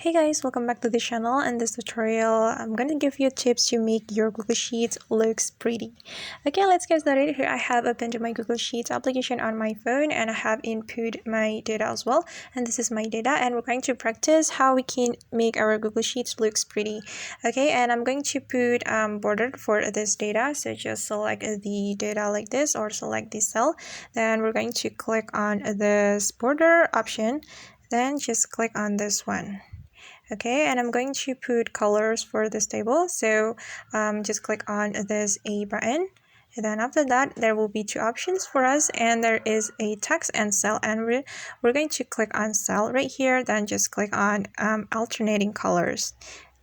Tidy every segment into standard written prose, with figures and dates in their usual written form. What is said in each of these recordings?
Hey guys, welcome back to the channel. In this tutorial, I'm going to give you tips to make your Google Sheets looks pretty. Okay, let's get started. Here I have opened my Google Sheets application on my phone and I have input my data as well. And this is my data and we're going to practice how we can make our Google Sheets looks pretty. Okay, and I'm going to put border for this data. So just select the data like this or select the cell. Then we're going to click on this border option. Then just click on this one. Okay, and I'm going to put colors for this table. So just click on this A button. And then after that, there will be two options for us, and there is a text and cell, and we're going to click on cell right here. Then just click on alternating colors.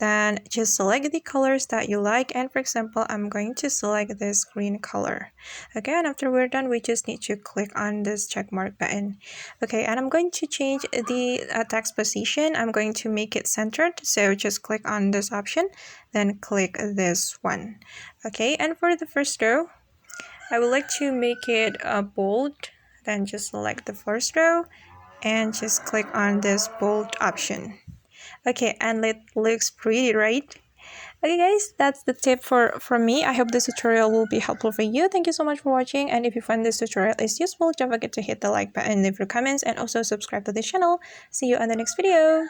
Then just select the colors that you like, and for example, I'm going to select this green color. Okay, and after we're done, we just need to click on this check mark button. Okay, and I'm going to change the text position. I'm going to make it centered, so just click on this option, then click this one. Okay, and for the first row, I would like to make it bold. Then just select the first row and just click on this bold option. Okay, and it looks pretty, right? Okay guys, that's the tip from me. I hope this tutorial will be helpful for you. Thank you so much for watching, and if you find this tutorial is useful, don't forget to hit the like button, leave your comments, and also subscribe to the channel. See you on the next video.